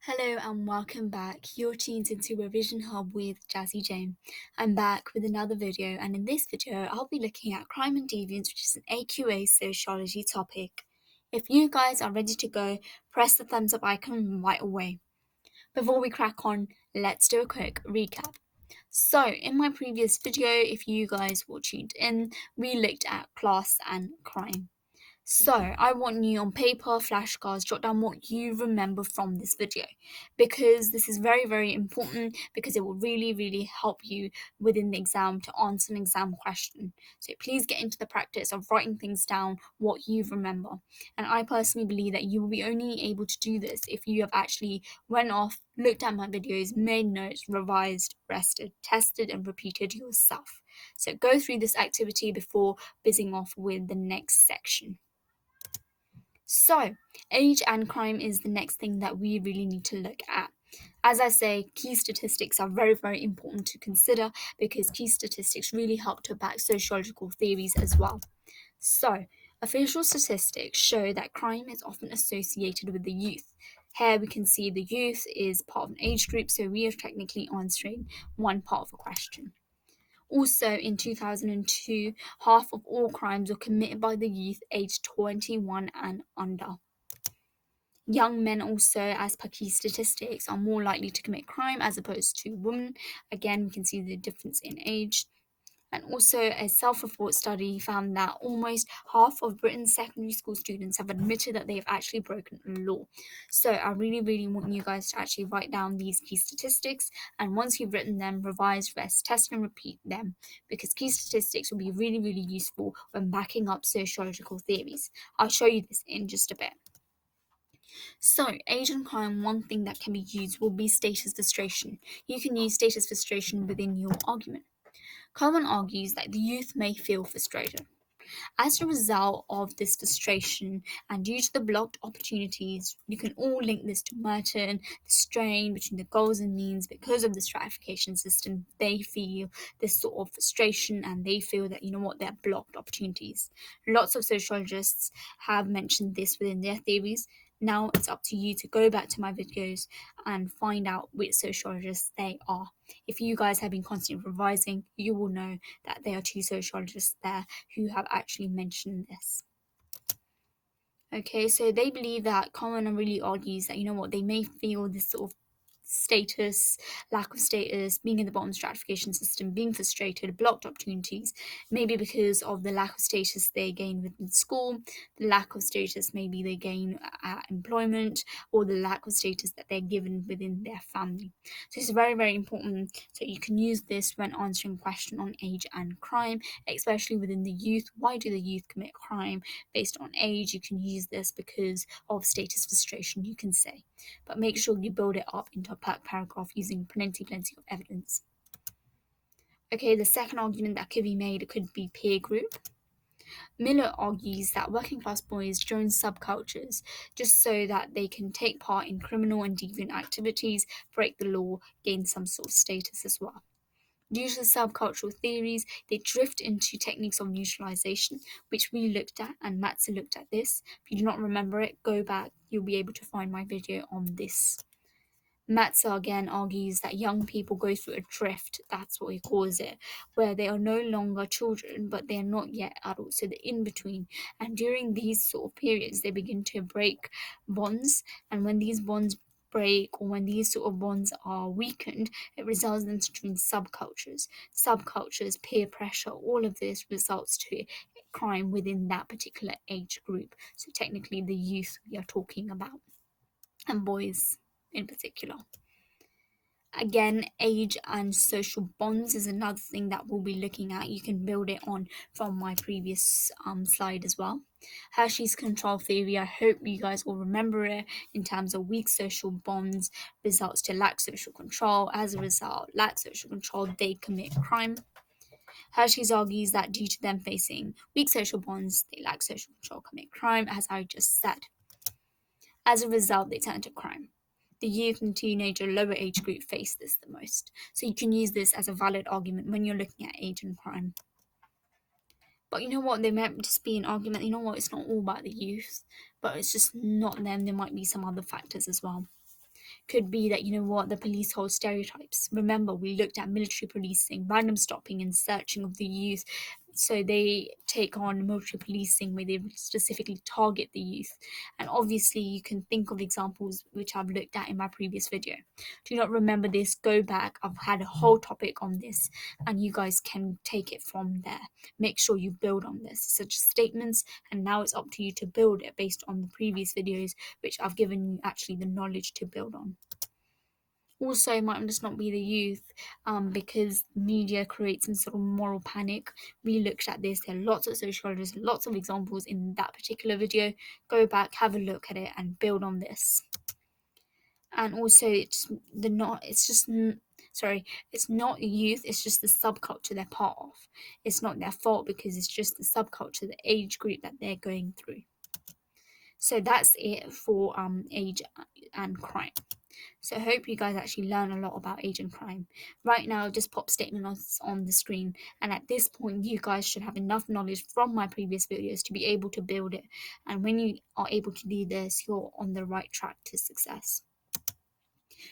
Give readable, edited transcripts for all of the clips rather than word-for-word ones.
Hello and welcome back. You're tuned into Revision Hub with Jazzy Jane. I'm back with another video, and in this video, I'll be looking at crime and deviance, which is an AQA sociology topic. If you guys are ready to go, press the thumbs up icon right away. Before we crack on, let's do a quick recap. So, in my previous video, if you guys were tuned in, we looked at class and crime. So, I want you on paper, flashcards, jot down what you remember from this video because this is very, very important because it will really help you within the exam to answer an exam question. So, please get into the practice of writing things down, what you remember. And I personally believe that you will be only able to do this if you have actually went off, looked at my videos, made notes, revised, rested, tested, and repeated yourself. So, go through this activity before busying off with the next section. So, age and crime is the next thing that we really need to look at. As I say, key statistics are very important to consider because key statistics really help to back sociological theories as well. So, official statistics show that crime is often associated with the youth. Here we can see the youth is part of an age group, so we are technically answering one part of a question. Also, in 2002, half of all crimes were committed by the youth aged 21 and under. Young men also, as per key statistics, are more likely to commit crime as opposed to women. Again, we can see the difference in age. And also, a self-report study found that almost half of Britain's secondary school students have admitted that they have actually broken a law. So I really want you guys to actually write down these key statistics, and once you've written them, revise, rest, test, and repeat them, because key statistics will be really useful when backing up sociological theories. I'll show you this in just a bit. So, age and crime, one thing that can be used will be status frustration. You can use status frustration within your argument. Coleman argues that the youth may feel frustrated. As a result of this frustration and due to the blocked opportunities, you can all link this to Merton, the strain between the goals and means because of the stratification system. They feel this sort of frustration and they feel that, they're blocked opportunities. Lots of sociologists have mentioned this within their theories. Now it's up to you to go back to my videos and find out which sociologists they are. If you guys have been constantly revising, you will know that there are two sociologists there who have actually mentioned this. Okay, so they believe that Coleman really argues that, they may feel this sort of lack of status, being in the bottom stratification system, being frustrated, blocked opportunities, maybe because of the lack of status they gain within school, the lack of status maybe they gain at employment, or the lack of status that they're given within their family. So it's very important. So you can use this when answering a question on age and crime, especially within the youth. Why do the youth commit crime based on age? You can use this because of status frustration, you can say. But make sure you build it up into a paragraph using plenty of evidence. Okay, the second argument that could be made could be peer group. Miller argues that working class boys join subcultures just so that they can take part in criminal and deviant activities, break the law, gain some sort of status as well. Due to subcultural theories, they drift into techniques of neutralization, which we looked at, and Matza looked at this. If you do not remember it, go back, you'll be able to find my video on this. Matza again argues that young people go through a drift, that's what he calls it, where they are no longer children, but they are not yet adults, so the in-between. And during these sort of periods, they begin to break bonds, and when these bonds break or when these sort of bonds are weakened, it results in entering subcultures. Subcultures, peer pressure, all of this results to crime within that particular age group. So technically the youth we are talking about, and boys in particular. Again, age and social bonds is another thing that we'll be looking at. You can build it on from my previous slide as well. Hershey's control theory, I hope you guys will remember it in terms of weak social bonds results to lack social control. As a result, lack social control, they commit crime. Hershey's argues that due to them facing weak social bonds, they lack social control, commit crime, as I just said. As a result, they turn to crime. The youth and teenager lower age group face this the most. So you can use this as a valid argument when you're looking at age and crime. But you know what, they might just be an argument, it's not all about the youth, but it's just not them, there might be some other factors as well. Could be that, you know what, the police hold stereotypes. Remember, we looked at military policing, random stopping and searching of the youth. So they take on military policing where they specifically target the youth. And obviously, you can think of examples which I've looked at in my previous video. Do you not remember this? Go back. I've had a whole topic on this, and you guys can take it from there. Make sure you build on this. Such statements, and now it's up to you to build it based on the previous videos, which I've given you actually the knowledge to build on. Also, it might just not be the youth, because media creates some sort of moral panic. We looked at this. There are lots of sociologists, lots of examples in that particular video. Go back, have a look at it, and build on this. And also, it's not youth. It's just the subculture they're part of. It's not their fault because it's just the subculture, the age group that they're going through. So that's it for age and crime. So I hope you guys actually learn a lot about age and crime. Right now, just pop statements on the screen. And at this point, you guys should have enough knowledge from my previous videos to be able to build it. And when you are able to do this, you're on the right track to success.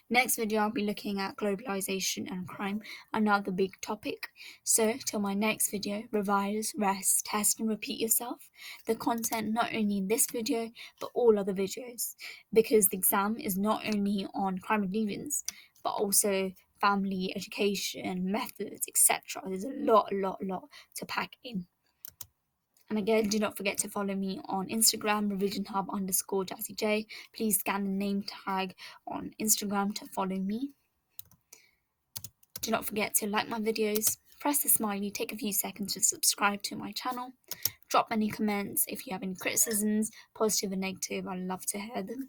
Next video, I'll be looking at globalization and crime, another big topic. So till my next video, revise, rest, test and repeat yourself. The content not only in this video, but all other videos. Because the exam is not only on crime and deviance, but also family, education, methods, etc. There's a lot to pack in. And again, do not forget to follow me on Instagram, revisionhub_JazzyJ. Please scan the name tag on Instagram to follow me. Do not forget to like my videos, press the smiley, take a few seconds to subscribe to my channel. Drop any comments if you have any criticisms, positive or negative, I'd love to hear them.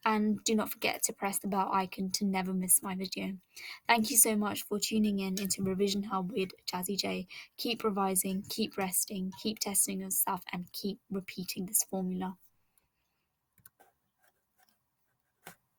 And do not forget to press the bell icon to never miss my video. Thank you so much for tuning in into Revision Hub with Jazzy J. Keep revising, keep resting, keep testing yourself, and keep repeating this formula.